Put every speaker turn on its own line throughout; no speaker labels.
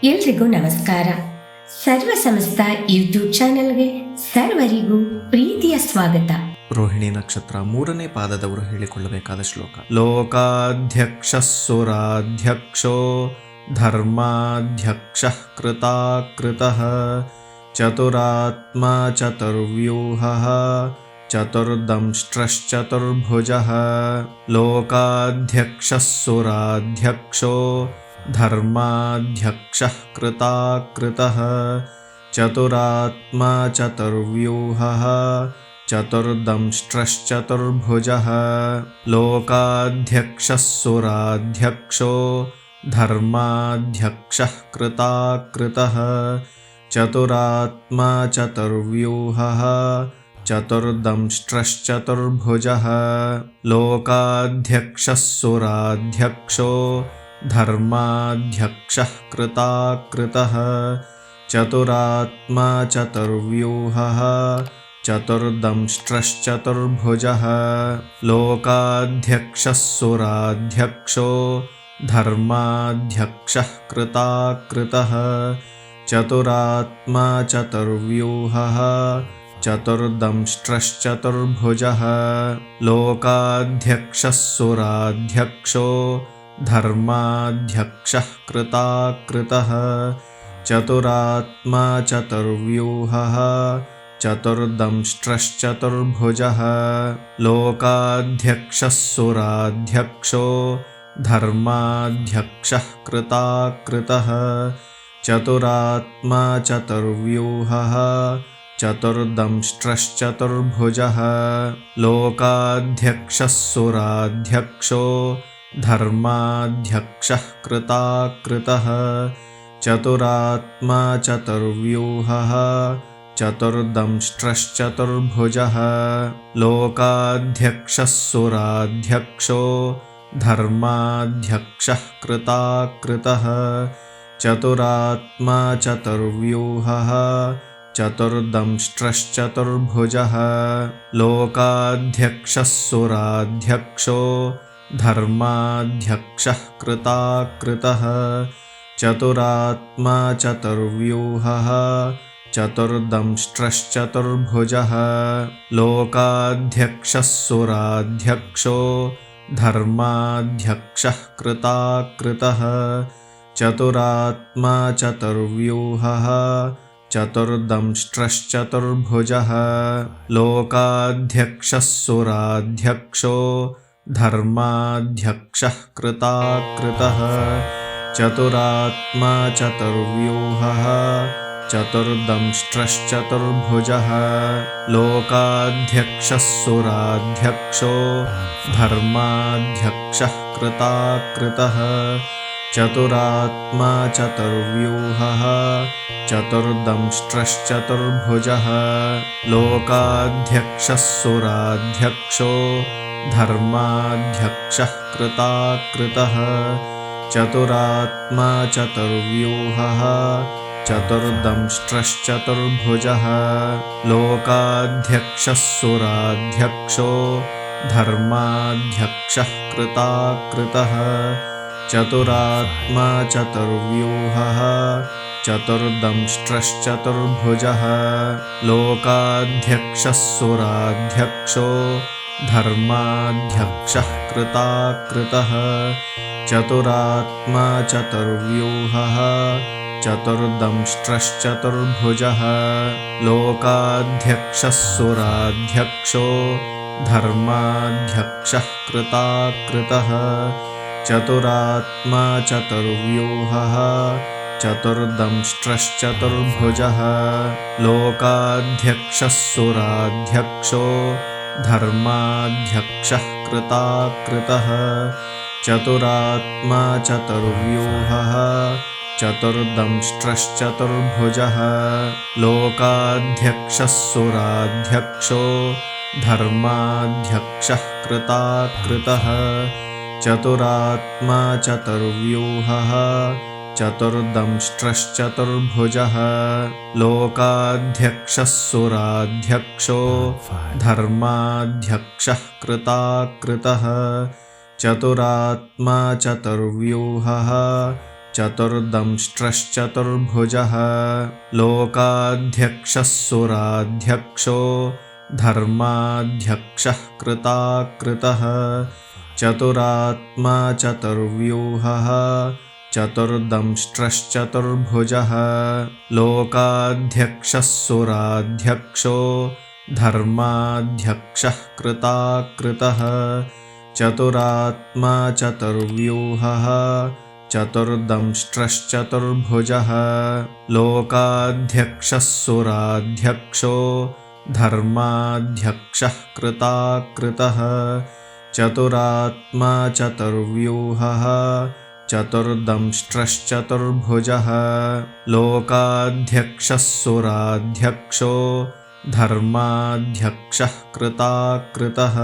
ಎಲ್ರಿಗೂ ನಮಸ್ಕಾರ. ಸರ್ವ ಸಮಸ್ತ ಯೂಟ್ಯೂಬ್ ಚಾನೆಲ್ಗೆ ಸರ್ವರಿಗೂ ಪ್ರೀತಿಯ ಸ್ವಾಗತ.
ರೋಹಿಣಿ ನಕ್ಷತ್ರ 3ನೇ ಪಾದದವರು ಹೇಳಿಕೊಳ್ಳಬೇಕಾದ ಶ್ಲೋಕ. ಲೋಕಾಧ್ಯಕ್ಷ ಸುರಾಧ್ಯಕ್ಷೋ ಧರ್ಮಾಧ್ಯಕ್ಷ ಕೃತಾಕೃತಃ ಚತುರಾತ್ಮ ಚತುರ್ವ್ಯೂಹ ಚತುರ್ದಂಷ್ಟ್ರಶ್ಚತುರ್ಭುಜಃ. ಲೋಕಾಧ್ಯಕ್ಷ ಸುರಾಧ್ಯಕ್ಷೋ ಧರ್ಮಾಧ್ಯಕ್ಷ ಕೃತಾಕೃತಃ ಚತುರಾತ್ಮ ಚತುರ್ವ್ಯೂಹ ಚತುರ್ದಂಷ್ಟ್ರಶ್ಚತುರ್ಭುಜಃ. ಲೋಕಾಧ್ಯಕ್ಷ ಸುರಾಧ್ಯಕ್ಷೋ ಧರ್ಮಾಧ್ಯಕ್ಷ ಕೃತಾಕೃತಃ ಚತುರಾತ್ಮ ಚತುರ್ವ್ಯೂಹ ಚತುರ್ದಂಷ್ಟ್ರಶ್ಚತುರ್ಭುಜಃ. ಲೋಕಾಧ್ಯಕ್ಷ ಸುರಾಧ್ಯಕ್ಷೋ ಧರ್ಮಾಧ್ಯಕ್ಷ ಕೃತಾಕೃತಃ ಚತುರಾತ್ಮ ಚತುರ್ವ್ಯೂಹ ಚತುರ್ದಂಷ್ಟ್ರಶ್ಚತುರ್ಭುಜಃ. ಲೋಕಾಧ್ಯಕ್ಷ ಸುರಾಧ್ಯಕ್ಷೋ ಧರ್ಮಾಧ್ಯಕ್ಷ ಕೃತಾಕೃತಃ ಚತುರಾತ್ಮ ಚತುರ್ವ್ಯೂಹ ಚತುರ್ದಂಷ್ಟ್ರಶ್ಚತುರ್ಭುಜಃ. ಲೋಕಾಧ್ಯಕ್ಷ ಸುರಾಧ್ಯಕ್ಷೋ ಧರ್ಮಾಧ್ಯಕ್ಷ ಕೃತಾಕೃತಃ ಚತುರಾತ್ಮ ಚತುರ್ವ್ಯೂಹ ಚತುರ್ದಂಷ್ಟ್ರಶ್ಚತುರ್ಭುಜಃ. ಲೋಕಾಧ್ಯಕ್ಷ ಸುರಾಧ್ಯಕ್ಷೋ ಧರ್ಮಾಧ್ಯಕ್ಷ ಕೃತಾಕೃತಃ ಚತುರಾತ್ಮ ಚತುರ್ವ್ಯೂಹ ಚತುರ್ದಂಷ್ಟ್ರಶ್ಚತುರ್ಭುಜಃ. ಲೋಕಾಧ್ಯಕ್ಷ ಸುರಾಧ್ಯಕ್ಷೋ ಧರ್ಮಾಧ್ಯಕ್ಷ ಕೃತಾಕೃತಃ ಚತುರಾತ್ಮ ಚತುರ್ವ್ಯೂಹ ಚತುರ್ದಂಷ್ಟ್ರಶ್ಚತುರ್ಭುಜಃ. ಲೋಕಾಧ್ಯಕ್ಷ ಸುರಾಧ್ಯಕ್ಷೋ ಧರ್ಮಾಧ್ಯಕ್ಷ ಕೃತಾಕೃತಃ ಚತುರಾತ್ಮ ಚತುರ್ವ್ಯೂಹ ಚತುರ್ದಂಷ್ಟ್ರಶ್ಚತುರ್ಭುಜಃ. ಲೋಕಾಧ್ಯಕ್ಷ ಸುರಾಧ್ಯಕ್ಷೋ ಧರ್ಮಾಧ್ಯಕ್ಷ ಕೃತಾಕೃತಃ ಚತುರಾತ್ಮ ಚತುರ್ವ್ಯೂಹ ಚತುರ್ದಂಷ್ಟ್ರಶ್ಚತುರ್ಭುಜಃ. ಲೋಕಾಧ್ಯಕ್ಷ ಸುರಾಧ್ಯಕ್ಷೋ ಧರ್ಮಾಧ್ಯಕ್ಷ ಕೃತಾಕೃತಃ ಚತುರಾತ್ಮ ಚತುರ್ವ್ಯೂಹ ಚತುರ್ದಂಷ್ಟ್ರಶ್ಚತುರ್ಭುಜಃ. ಲೋಕಾಧ್ಯಕ್ಷ ಸುರಾಧ್ಯಕ್ಷೋ ಧರ್ಮಾಧ್ಯಕ್ಷ ಕೃತಾಕೃತಃ ಚತುರಾತ್ಮ ಚತುರ್ವ್ಯೂಹ ಚತುರ್ದಂಷ್ಟ್ರಶ್ಚತುರ್ಭುಜಃ. ಲೋಕಾಧ್ಯಕ್ಷ ಸುರಾಧ್ಯಕ್ಷೋ ಧರ್ಮಾಧ್ಯಕ್ಷ ಕೃತಾಕೃತಃ ಚತುರಾತ್ಮ ಚತುರ್ವ್ಯೂಹ ಚತುರ್ದಂಷ್ಟ್ರಶ್ಚತುರ್ಭುಜಃ. ಲೋಕಾಧ್ಯಕ್ಷ ಸುರಾಧ್ಯಕ್ಷೋ ಧರ್ಮಾಧ್ಯಕ್ಷ ಕೃತಾಕೃತಃ ಚತುರಾತ್ಮ ಚತುರ್ವ್ಯೂಹ ಚತುರ್ದಂಷ್ಟ್ರಶ್ಚತುರ್ಭುಜಃ. ಲೋಕಾಧ್ಯಕ್ಷ ಸುರಾಧ್ಯಕ್ಷೋ ಧರ್ಮಾಧ್ಯಕ್ಷ ಕೃತಾಕೃತಃ ಚತುರಾತ್ಮ ಚತುರ್ವ್ಯೂಹ ಚತುರ್ದಂಷ್ಟ್ರಶ್ಚತುರ್ಭುಜಃ. ಲೋಕಾಧ್ಯಕ್ಷ ಸುರಾಧ್ಯಕ್ಷೋ ಧರ್ಮಾಧ್ಯಕ್ಷ ಕೃತಾಕೃತಃ ಚತುರಾತ್ಮ ಚತುರ್ವ್ಯೂಹ ಚತುರ್ದಂಷ್ಟ್ರಶ್ಚತುರ್ಭುಜಃ. ಲೋಕಾಧ್ಯಕ್ಷ ಸುರಾಧ್ಯಕ್ಷೋ ಧರ್ಮಾಧ್ಯಕ್ಷ ಕೃತಾಕೃತಃ ಚತುರಾತ್ಮ ಚತುರ್ವ್ಯೂಹ ಚತುರ್ದಂಷ್ಟ್ರಶ್ಚತುರ್ಭುಜಃ. ಲೋಕಾಧ್ಯಕ್ಷ ಸುರಾಧ್ಯಕ್ಷೋ ಧರ್ಮಾಧ್ಯಕ್ಷ ಕೃತಾಕೃತಃ ಚತುರಾತ್ಮ ಚತುರ್ವ್ಯೂಹ ಚತುರ್ದಂಷ್ಟ್ರಶ್ಚತುರ್ಭುಜಃ. ಲೋಕಾಧ್ಯಕ್ಷ ಸುರಾಧ್ಯಕ್ಷೋ ಧರ್ಮಾಧ್ಯಕ್ಷ ಕೃತಾಕೃತಃ ಚತುರಾತ್ಮ ಚತುರ್ವ್ಯೂಹ ಚತುರ್ದಂಷ್ಟ್ರಶ್ಚತುರ್ಭುಜಃ. ಲೋಕಾಧ್ಯಕ್ಷ ಸುರಾಧ್ಯಕ್ಷೋ ಧರ್ಮಾಧ್ಯಕ್ಷ ಕೃತಾಕೃತಃ ಚತುರಾತ್ಮ ಚತುರ್ವ್ಯೂಹ चतुर्दंष्ट्रश्चतुर्भुजः लोकाध्यक्षः सुराध्यक्षो धर्माध्यक्षः कृताकृतः चतुरात्मा चतुर्व्यूहः चतुर्दंष्ट्रश्चतुर्भुजः लोकाध्यक्षः सुराध्यक्षो धर्माध्यक्षः कृताकृतः चतुरात्मा चतुर्व्यूहः चतुर्दंष्ट्रश्चतुर्भुजः लोकाध्यक्षः सुराध्यक्षो धर्माध्यक्षः कृताकृतः चतुरात्मा चतुर्व्यूहः चतुर्दंष्ट्रश्चतुर्भुजः लोकाध्यक्षः सुराध्यक्षो धर्माध्यक्षः कृताकृतः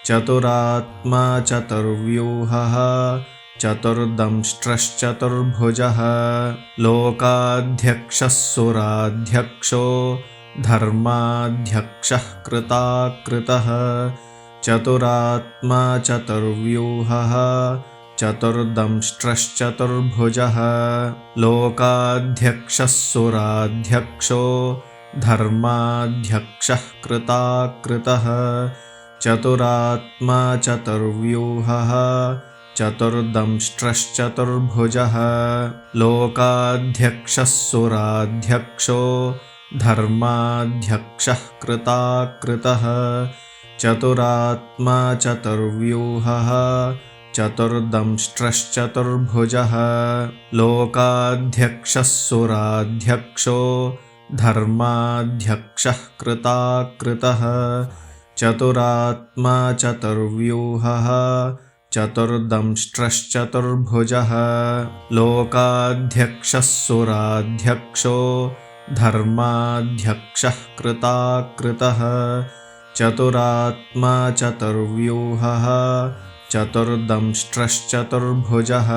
चतुरात्मा चतुर्व्यूहः चतुर्दंष्ट्रश्चतुर्भुजः लोकाध्यक्षः सुराध्यक्षो धर्माध्यक्षः कृताकृतः चतुरात्मा चतुर्व्यूहः चतुर्दंष्ट्रश्चतुर्भुजः लोकाध्यक्षः सुराध्यक्षो धर्माध्यक्षः कृताकृतः चतुरात्मा चतुर्व्यूहः चतुर्दंष्ट्रश्चतुर्भुजः लोकाध्यक्षः सुराध्यक्षो धर्माध्यक्षः कृताकृतः चतुरात्मा चतुर्व्यूहः चतुर्दंष्ट्रश्चतुर्भुजः लोकाध्यक्षः सुराध्यक्षो धर्माध्यक्षः कृताकृतः चतुरात्मा चतुर्व्यूहः चतुर्दंष्ट्रश्चतुर्भुजः लोकाध्यक्षः सुराध्यक्षो धर्माध्यक्षः कृताकृतः चतुरात्मा चतुर्व्यूहः चतुर्दंष्ट्रश्चतुर्भुजः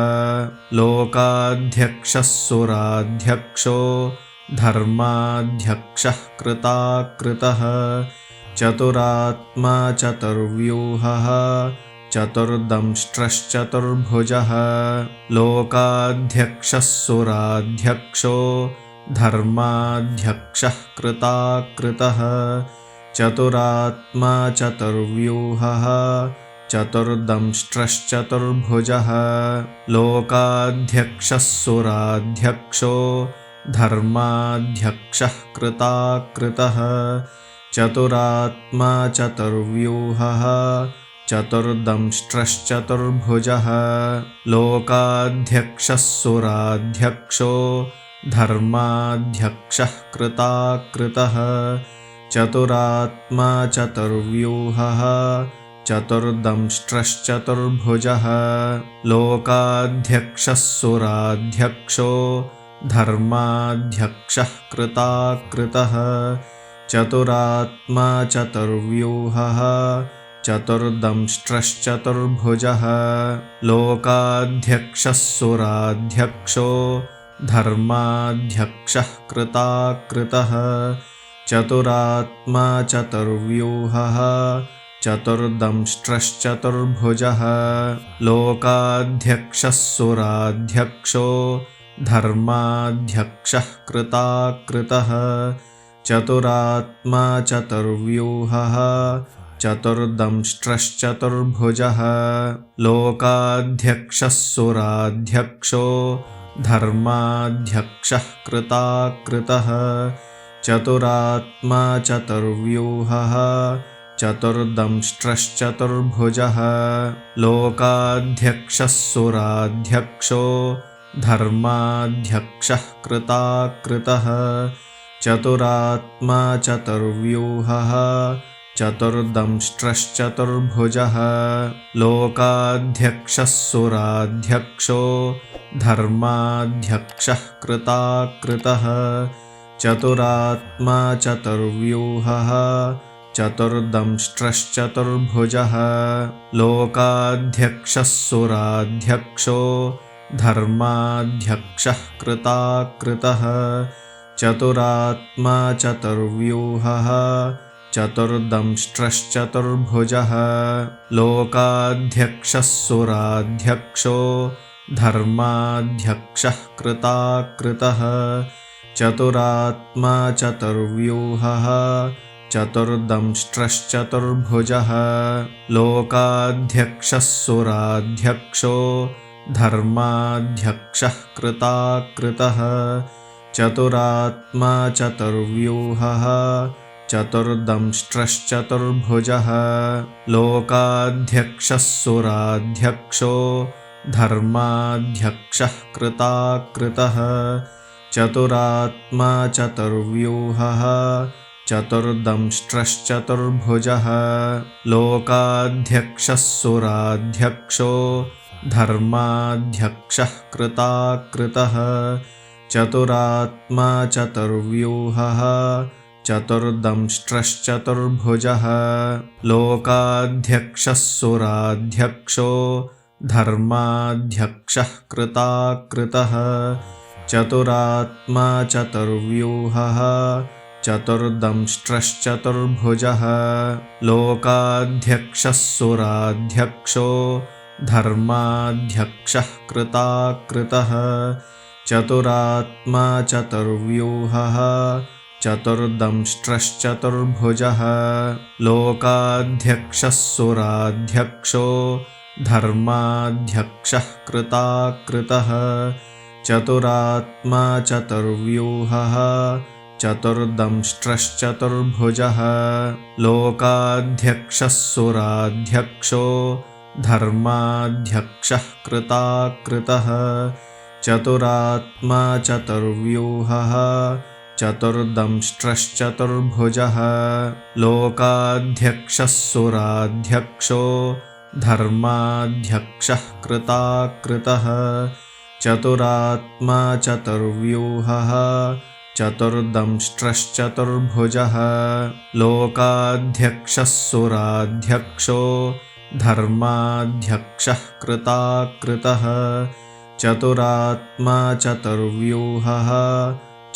लोकाध्यक्षः सुराध्यक्षो धर्माध्यक्षः कृताकृतः चतुरात्मा चतुर्व्यूहः चतुर्दंष्ट्रश्चतुर्भुजः लोकाध्यक्षः सुराध्यक्षो धर्माध्यक्षः कृताकृतः चतुरात्मा चतुर्व्यूहः चतुर्दंष्ट्रश्चतुर्भुजः लोकाध्यक्षः सुराध्यक्षो धर्माध्यक्षः कृताकृतः चतुरात्मा चतुर्व्यूहः चतुर्दंष्ट्रश्चतुर्भुजः लोकाध्यक्षः सुराध्यक्षो धर्माध्यक्षः कृताकृतः चतुरात्मा चतुर्व्यूहः चतुर्दंष्ट्रश्चतुर्भुजः लोकाध्यक्षः सुराध्यक्षो धर्माध्यक्षः कृताकृतः चतुरात्मा चतुर्व्यूहः चतुर्दंष्ट्रश्चतुर्भुजः लोकाध्यक्षः सुराध्यक्षो धर्माध्यक्षः कृताकृतः चतुरात्मा चतुर्व्यूहः चतुर्दंष्ट्रश्चतुर्भुजः लोकाध्यक्षः सुराध्यक्षो धर्माध्यक्षः कृताकृतः चतुरात्मा चतुर्व्यूहः चतुर्दंष्ट्रश्चतुर्भुजः लोकाध्यक्षः सुराध्यक्षो धर्माध्यक्षः कृताकृतः चतुरात्मा चतुर्व्यूहः चतुर्दंष्ट्रश्चतुर्भुजः लोकाध्यक्षः सुराध्यक्षो धर्माध्यक्षः कृताकृतः चतुरात्मा चतुर्व्यूहः चतुर्दंष्ट्रश्चतुर्भुजः लोकाध्यक्षः सुराध्यक्षो धर्माध्यक्षः कृताकृतः चतुरात्मा चतुर्व्यूहः चतुर्दंष्ट्रश्चतुर्भुजः लोकाध्यक्षः सुराध्यक्षो धर्माध्यक्षः कृताकृतः चतुरात्मा चतुर्व्यूहः चतुर्दंष्ट्रश्चतुर्भुजः लोकाध्यक्षः सुराध्यक्षो धर्माध्यक्षः कृताकृतः चतुरात्मा चतुर्व्यूहः चतुर्दंष्ट्रश्चतुर्भुजः लोकाध्यक्षः सुराध्यक्षो धर्माध्यक्षः कृताकृतः चतुरात्मा चतुर्व्यूहः चतुर्दंष्ट्रश्चतुर्भुजः लोकाध्यक्षः सुराध्यक्षो धर्माध्यक्षः कृताकृतः चतुरात्मा चतुर्व्यूहः चतुर्दंष्ट्रश्चतुर्भुजः लोकाध्यक्षः सुराध्यक्षो धर्माध्यक्षः कृताकृतः चतुरात्मा चतुर्व्यूहः चतुर्दंष्ट्रश्चतुर्भुजः लोकाध्यक्षः सुराध्यक्षो धर्माध्यक्षः कृताकृतः चतुरात्मा चतुर्व्यूहः चतुर्दंष्ट्रश्चतुर्भुजः लोकाध्यक्षः सुराध्यक्षो धर्माध्यक्षः कृताकृतः चतुरात्मा चतुर्व्यूहः चतुर्दंष्ट्रश्चतुर्भुजः लोकाध्यक्षः सुराध्यक्षो धर्माध्यक्षः कृताकृतः चतुरात्मा चतुर्व्यूहः चतुर्दंष्ट्रश्चतुर्भुजः लोकाध्यक्षः सुराध्यक्षो धर्माध्यक्षः कृताकृतः चतुरात्मा चतुर्व्यूहः चतुर्दंष्ट्रश्चतुर्भुजः लोकाध्यक्षः सुराध्यक्षो धर्माध्यक्षः कृताकृतः चतुरात्मा चतुर्व्यूहः चतुर्दंष्ट्रश्चतुर्भुजः लोकाध्यक्षः सुराध्यक्षो धर्माध्यक्षः कृताकृतः चतुरात्मा चतुर्व्यूहः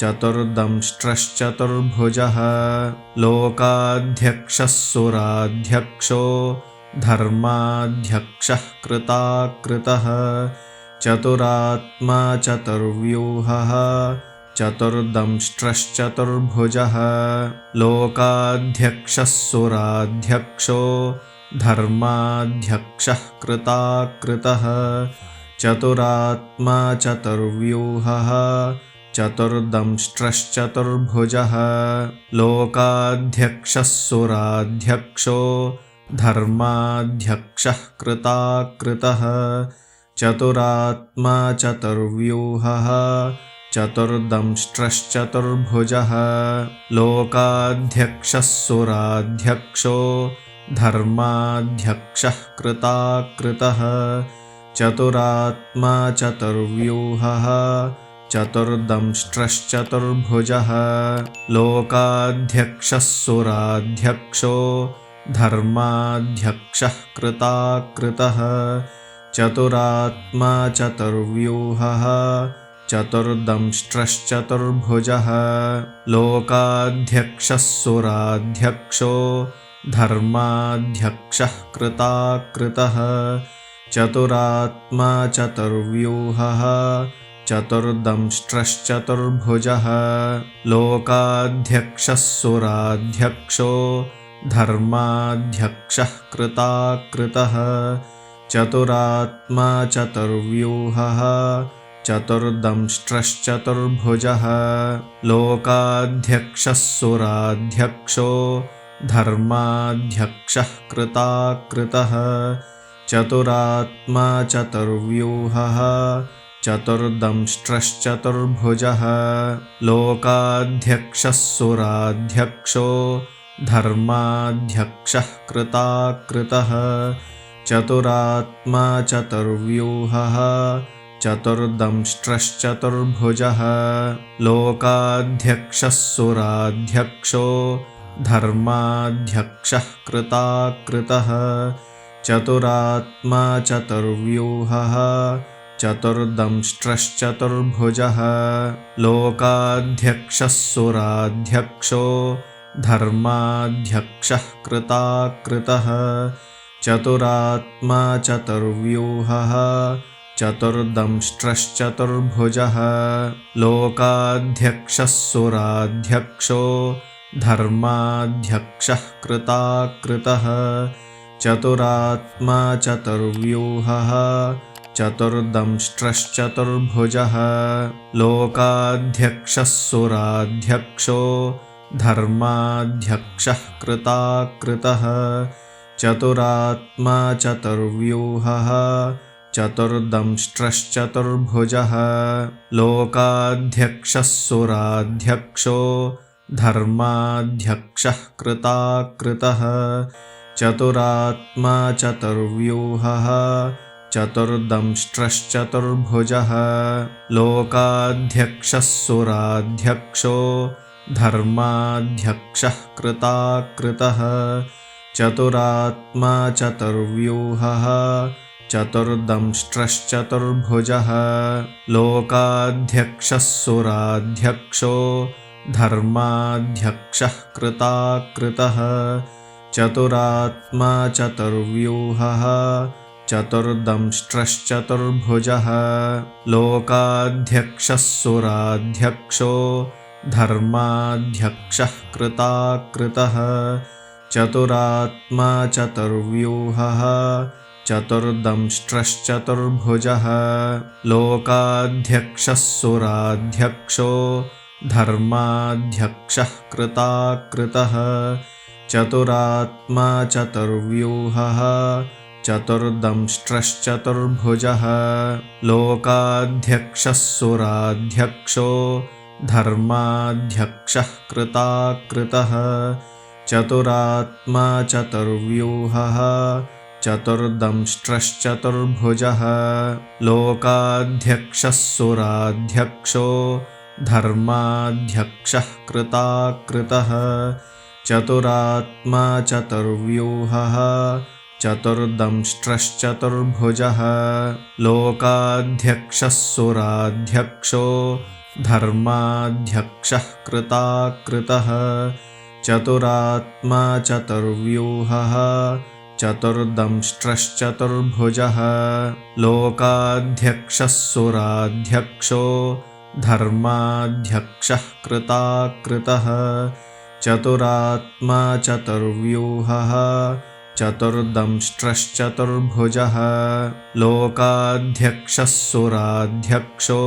चतुर्दंष्ट्रश्चतुर्भुजः लोकाध्यक्षः सुराध्यक्षो धर्माध्यक्षः कृताकृतः चतुरात्मा चतुर्व्यूहः चतुर्दंष्ट्रश्चतुर्भुजः लोकाध्यक्षः सुराध्यक्षो धर्माध्यक्षः कृताकृतः चतुरात्मा चतुर्व्यूहः चतुर्दंष्ट्रश्चतुर्भुजः लोकाध्यक्षः सुराध्यक्षो धर्माध्यक्षः कृताकृतः चतुरात्मा चतुर्व्यूहः चतुर्दंष्ट्रश्चतुर्भुजः लोकाध्यक्षः सुराध्यक्षो धर्माध्यक्षः कृताकृतः चतुरात्मा चतुर्व्यूहः चतुर्दंष्ट्रश्चतुर्भुजः लोकाध्यक्षः सुराध्यक्षो धर्माध्यक्षः कृताकृतः चतुरात्मा चतुर्व्यूहः चतुर्दंष्ट्रश्चतुर्भुजः लोकाध्यक्षः सुराध्यक्षो धर्माध्यक्षः कृताकृतः चतुरात्मा चतुर्व्यूहः चतुर्दंष्ट्रश्चतुर्भुजः लोकाध्यक्षः सुराध्यक्षो धर्माध्यक्षः कृताकृतः चतुरात्मा चतुर्व्यूहः चतुर्दंष्ट्रश्चतुर्भुजः लोकाध्यक्षः सुराध्यक्षो धर्माध्यक्षः कृताकृतः चतुरात्मा चतुर्व्यूहः चतुर्दंष्ट्रश्चतुर्भुजः लोकाध्यक्षः सुराध्यक्षो धर्माध्यक्षः कृताकृतः चतुरात्मा चतुर्व्यूहः चतुर्दंष्ट्रश्चतुर्भुजः लोकाध्यक्षः सुराध्यक्षो धर्माध्यक्षः कृताकृतः चतुरात्मा चतुर्व्यूहः चतुर्दंष्ट्रश्चतुर्भुजः लोकाध्यक्षः सुराध्यक्षो धर्माध्यक्षः कृताकृतः चतुरात्मा चतुर्व्यूहः चतुर्दंष्ट्रश्चतुर्भुजः लोकाध्यक्षः सुराध्यक्षो धर्माध्यक्षः कृताकृतः चतुरात्मा चतुर्व्यूहः चतुर्दंष्ट्रश्चतुर्भुजः लोकाध्यक्षः सुराध्यक्षो धर्माध्यक्षः कृताकृतः चतुरात्मा चतुर्व्यूहः चतुर्दंष्ट्रश्चतुर्भुजः लोकाध्यक्षः सुराध्यक्षो धर्माध्यक्षः कृताकृतः चतुरात्मा चतुर्व्यूहः चतुर्दंष्ट्रश्चतुर्भुजः लोकाध्यक्षः सुराध्यक्षो धर्माध्यक्षः कृताकृतः चतुरात्मा चतुर्व्यूहः चतुर्दंष्ट्रश्चतुर्भुजः लोकाध्यक्षः सुराध्यक्षो धर्माध्यक्षः कृताकृतः चतुरात्मा चतुर्व्यूहः चतुर्दंष्ट्रश्चतुर्भुजः लोकाध्यक्षः सुराध्यक्षो धर्माध्यक्षः कृताकृतः चतुरात्मा चतुर्व्यूहः चतुर्दंष्ट्रश्चतुर्भुजः लोकाध्यक्षः सुराध्यक्षो धर्माध्यक्षः कृताकृतः चतुरात्मा चतुर्व्यूहः चतुर्दंष्ट्रश्चतुर्भुजः लोकाध्यक्षः सुराध्यक्षो धर्माध्यक्षः कृताकृतः चतुरात्मा चतुर्व्यूहः चतुर्दंष्ट्रश्चतुर्भुजः लोकाध्यक्षः सुराध्यक्षो धर्माध्यक्षः कृताकृतः चतुरात्मा चतुर्व्यूहः चतुर्दंष्ट्रश्चतुर्भुजः लोकाध्यक्षः सुराध्यक्षो धर्माध्यक्षः कृताकृतः चतुरात्मा चतुर्व्यूहः चतुर्दंष्ट्रश्चतुर्भुजः लोकाध्यक्षः सुराध्यक्षो धर्माध्यक्षः कृताकृतः चतुरात्मा चतुर्व्यूहः चतुर्दंष्ट्रश्चतुर्भुजः लोकाध्यक्षः सुराध्यक्षो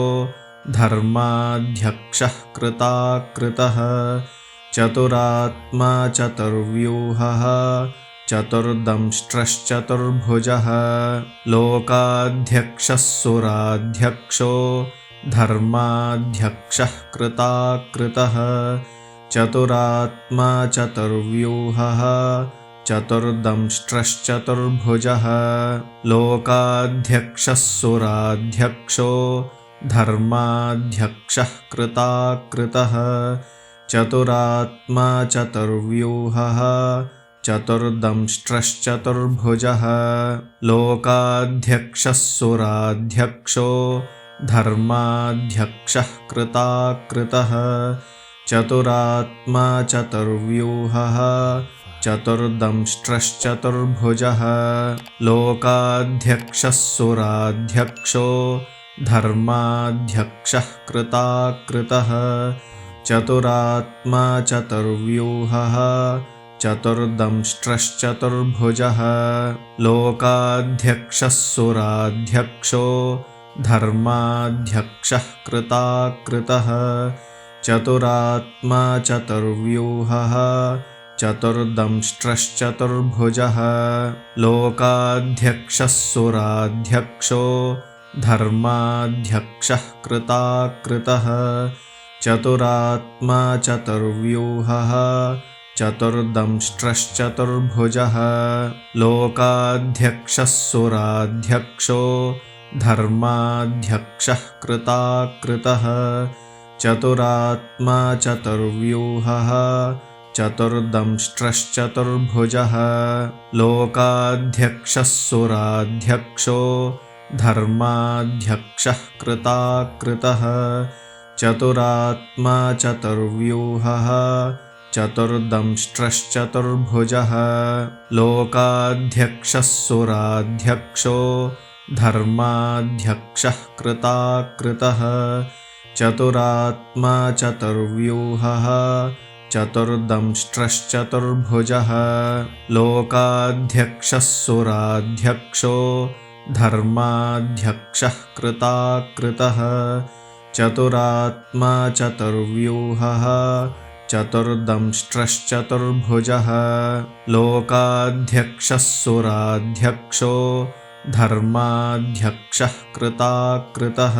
धर्माध्यक्षः कृताकृतः चतुरात्मा चतुर्व्यूहः चतुर्दंष्ट्रश्चतुर्भुजः लोकाध्यक्षः सुराध्यक्षो धर्माध्यक्षः कृताकृतः चतुरात्मा चतुर्व्यूहः चतुर्दंष्ट्रश्चतुर्भुजः लोकाध्यक्षः सुराध्यक्षो धर्माध्यक्षः कृताकृतः चतुरात्मा चतुर्व्यूहः चतुर्दंष्ट्रश्चतुर्भुजः लोकाध्यक्षः सुराध्यक्षो धर्माध्यक्षः कृताकृतः चतुरात्मा चतुर्व्यूहः चतुर्दंष्ट्रश्चतुर्भुजः लोकाध्यक्षः सुराध्यक्षो धर्माध्यक्षः कृताकृतः चतुरात्मा चतुर्व्यूहः चतुर्दंष्ट्रश्चतुर्भुजः लोकाध्यक्षः सुराध्यक्षो धर्माध्यक्षः कृताकृतः चतुरात्मा चतुर्व्यूहः चतुर्दंष्ट्रश्चतुर्भुजः लोकाध्यक्षः सुराध्यक्षो धर्माध्यक्षः कृताकृतः चतुरात्मा चतुर्व्यूहः चतुर्दंष्ट्रश्चतुर्भुजः लोकाध्यक्षः सुराध्यक्षो धर्माध्यक्षः कृताकृतः चतुरात्मा चतुर्व्यूहः चतुर्दंष्ट्रश्चतुर्भुजः लोकाध्यक्षः सुराध्यक्षो धर्माध्यक्षः कृताकृतः चतुरात्मा चतुर्व्यूहः चतुर्दंष्ट्रश्चतुर्भुजः लोकाध्यक्षः सुराध्यक्षो धर्माध्यक्षः कृताकृतः चतुरात्मा चतुर्व्यूहः चतुर्दंष्ट्रश्चतुर्भुजः लोकाध्यक्षः सुराध्यक्षो धर्माध्यक्षः कृताकृतः चतुरात्मा चतुर्व्यूहः चतुर्दंष्ट्रश्चतुर्भुजः लोकाध्यक्षः सुराध्यक्षो धर्माध्यक्षः कृताकृतः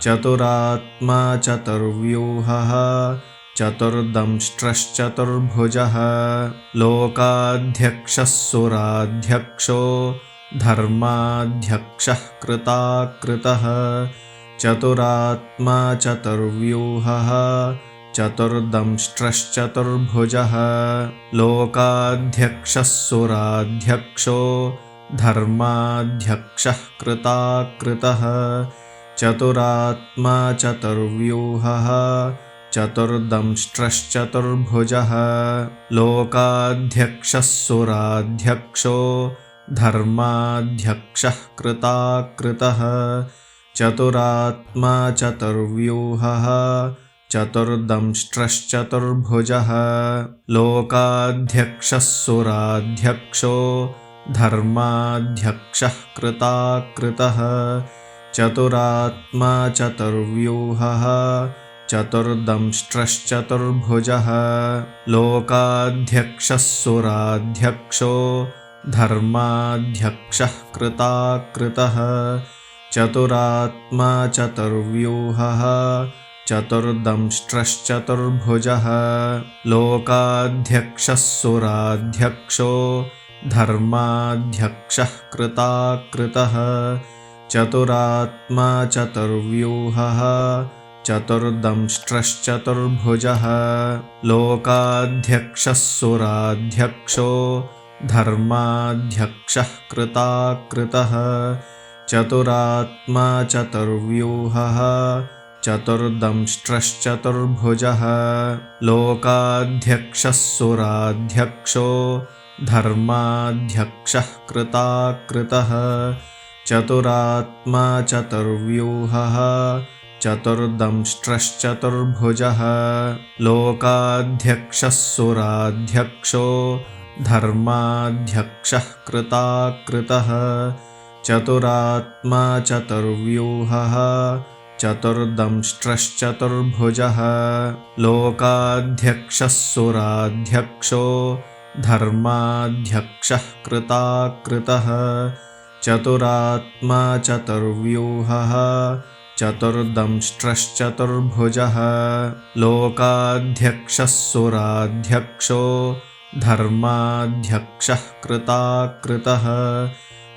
चतुरात्मा चतुर्व्यूहः चतुर्दंष्ट्रश्चतुर्भुजः लोकाध्यक्षः सुराध्यक्षो धर्माध्यक्षः कृताकृतः चतुरात्मा चतुर्व्यूहः चतुर्दंष्ट्रश्चतुर्भुजः लोकाध्यक्षः सुराध्यक्षो धर्माध्यक्षः कृताकृतः चतुरात्मा चतुर्व्यूहः चतुर्दंष्ट्रश्चतुर्भुजः लोकाध्यक्षः सुराध्यक्षो धर्माध्यक्षः कृताकृतः चतुरात्मा चतुर्व्यूहः चतुर्दंष्ट्रश्चतुर्भुजः लोकाध्यक्षः सुराध्यक्षो धर्माध्यक्षः कृताकृतः चतुरात्मा चतुर्व्यूहः चतुर्दंष्ट्रश्चतुर्भुजः लोकाध्यक्षः सुराध्यक्षो धर्माध्यक्षः कृताकृतः चतुरात्मा चतुर्व्यूहः चतुर्दंष्ट्रश्चतुर्भुजः लोकाध्यक्षः सुराध्यक्षो धर्माध्यक्षः कृताकृतः चतुरात्मा चतुर्व्यूहः चतुर्दंष्ट्रश्चतुर्भुजः लोकाध्यक्षः सुराध्यक्षो धर्माध्यक्षः कृताकृतः चतुरात्मा चतुर्व्यूहः चतुर्दंष्ट्रश्चतुर्भुजः लोकाध्यक्षः सुराध्यक्षो धर्माध्यक्षः कृताकृतः चतुरात्मा चतुर्व्यूहः चतुर्दंष्ट्रश्चतुर्भुजः लोकाध्यक्षः सुराध्यक्षो धर्माध्यक्षः कृताकृतः चतुरात्मा चतुर्व्यूहः चतुर्दंष्ट्रश्चतुर्भुजः लोकाध्यक्षः सुराध्यक्षो धर्माध्यक्षः कृताकृतः चतुरात्मा चतुर्व्यूहः चतुर्दंष्ट्रश्चतुर्भुजः लोकाध्यक्षः सुराध्यक्षो धर्माध्यक्षः कृताकृतः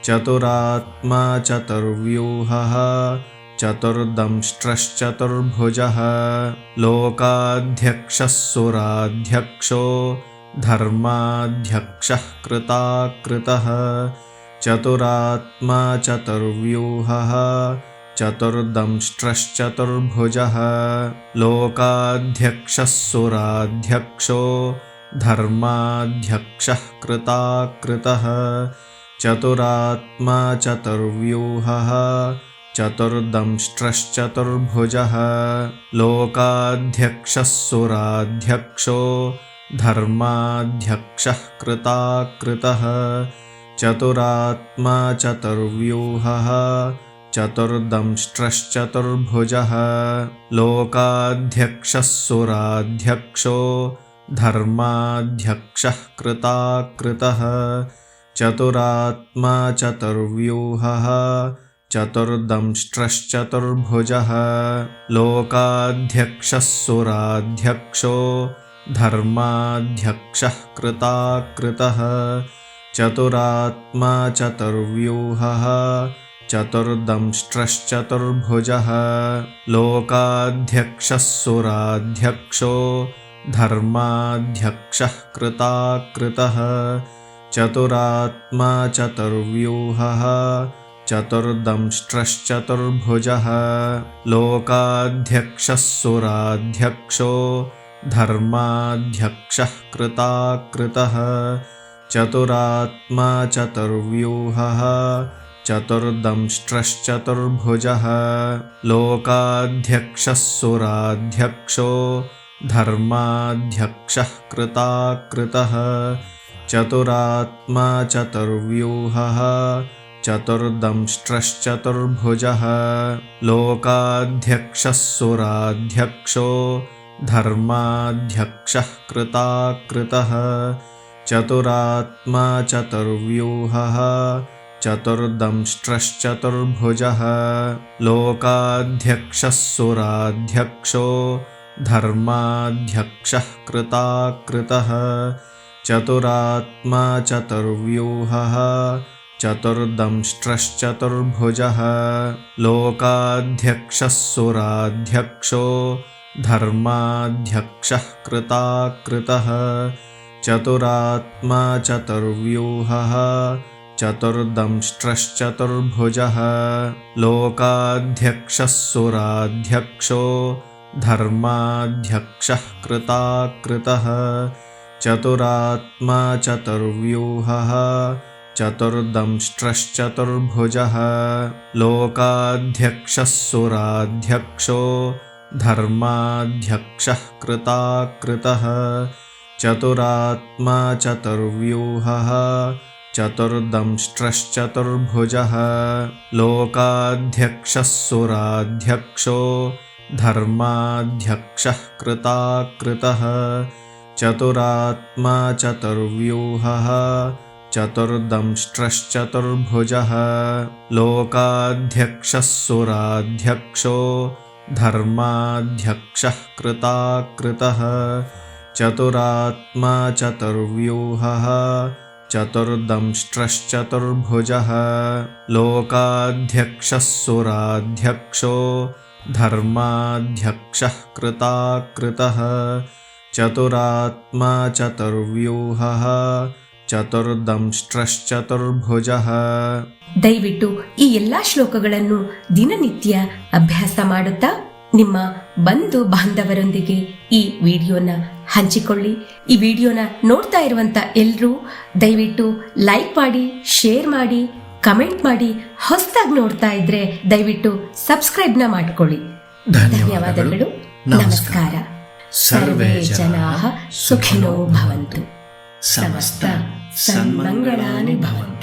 चतुरात्मा चतुर्व्यूहः चतुर्दंष्ट्रश्चतुर्भुजः लोकाध्यक्षः सुराध्यक्षो धर्माध्यक्षः कृताकृतः चतुरात्मा चतुर्व्यूहः चतुर्दंष्ट्रश्चतुर्भुजः लोकाध्यक्षः सुराध्यक्षो धर्माध्यक्षः कृताकृतः चतुरात्मा चतुर्व्यूहः चतुर्दंष्ट्रश्चतुर्भुजः लोकाध्यक्षः सुराध्यक्षो धर्माध्यक्षः कृताकृतः चतुरात्मा चतुर्व्यूहः चतुर्दंष्ट्रश्चतुर्भुजः लोकाध्यक्षः सुराध्यक्षो धर्माध्यक्षः कृताकृतः चतुरात्मा चतुर्व्यूहः चतुर्दंष्ट्रश्चतुर्भुजः लोकाध्यक्षः सुराध्यक्षो धर्माध्यक्षः कृताकृतः चतुरात्मा चतुर्व्यूहः चतुर्दंष्ट्रश्चतुर्भुजः लोकाध्यक्षः सुराध्यक्षो धर्माध्यक्षः कृताकृतः चतुरात्मा चतुर्व्यूहः चतुर्दंष्ट्रश्चतुर्भुजः लोकाध्यक्षः सुराध्यक्षो धर्माध्यक्षः कृताकृतः चतुरात्मा चतुर्व्यूहः चतुर्दंष्ट्रश्चतुर्भुजः लोकाध्यक्षः सुराध्यक्षो धर्माध्यक्षः कृताकृतः चतुरात्मा चतुर्व्यूहः चतुर्दंष्ट्रश्चतुर्भुजः लोकाध्यक्षः सुराध्यक्षो धर्माध्यक्षः कृताकृतः चतुरात्मा चतुर्व्यूहः चतुर्दंष्ट्रश्चतुर्भुजः लोकाध्यक्षः सुराध्यक्षो धर्माध्यक्षः कृताकृतः चतुरात्मा चतुर्व्यूहः चतुर्दंष्ट्रश्चतुर्भुजः लोकाध्यक्षः सुराध्यक्षो धर्माध्यक्षः कृताकृतः चतुरात्मा चतुर्व्यूहः चतुर्दंष्ट्रश्चतुर्भुजः लोकाध्यक्षः सुराध्यक्षो धर्माध्यक्षः कृताकृतः चतुरात्मा चतुर्व्यूहः चतुर्दंष्ट्रश्चतुर्भुजः लोकाध्यक्षः सुराध्यक्षो धर्माध्यक्षः कृताकृतः चतुरात्मा चतुर्व्यूहः चतुर्दंष्ट्रश्चतुर्भुजः लोकाध्यक्षः सुराध्यक्षो धर्माध्यक्षः कृताकृतः चतुरात्मा चतुर्व्यूहः चतुर्दंष्ट्रश्चतुर्भुजः लोकाध्यक्षः सुराध्यक्षो धर्माध्यक्षः कृताकृतः चतुरात्मा चतुर्व्यूहः चतुर्दंष्ट्रश्चतुर्भुजः लोकाध्यक्षः सुराध्यक्षो धर्माध्यक्षः कृताकृतः चतुरात्मा चतुर्व्यूहः ಚತುರ್ದಂಶ್ಟ್ರಶ್ಚತುರ್ಭುಜಃ.
ದಯವಿಟ್ಟು ಈ ಎಲ್ಲಾ ಶ್ಲೋಕಗಳನ್ನು ದಿನನಿತ್ಯ ಅಭ್ಯಾಸ ಮಾಡುತ್ತಾ ನಿಮ್ಮ ಬಂಧು ಬಾಂಧವರೊಂದಿಗೆ ಈ ವಿಡಿಯೋನ ಹಂಚಿಕೊಳ್ಳಿ. ಈ ವಿಡಿಯೋನ ನೋಡ್ತಾ ಇರುವಂತ ಎಲ್ಲರೂ ದಯವಿಟ್ಟು ಲೈಕ್ ಮಾಡಿ, ಶೇರ್ ಮಾಡಿ, ಕಮೆಂಟ್ ಮಾಡಿ. ಹೊಸದಾಗಿ ನೋಡ್ತಾ ಇದ್ರೆ ದಯವಿಟ್ಟು ಸಬ್ಸ್ಕ್ರೈಬ್ನ ಮಾಡ್ಕೊಳ್ಳಿ. ಧನ್ಯವಾದಗಳು. ನಮಸ್ಕಾರ. ಸರ್ವೇ ಜನಾಃ ಸುಖಿನೋ ಭವಂತು. ಸಮಸ್ತ ಸನ್ಮಂಗಳಾನಿ ಭವಂತು.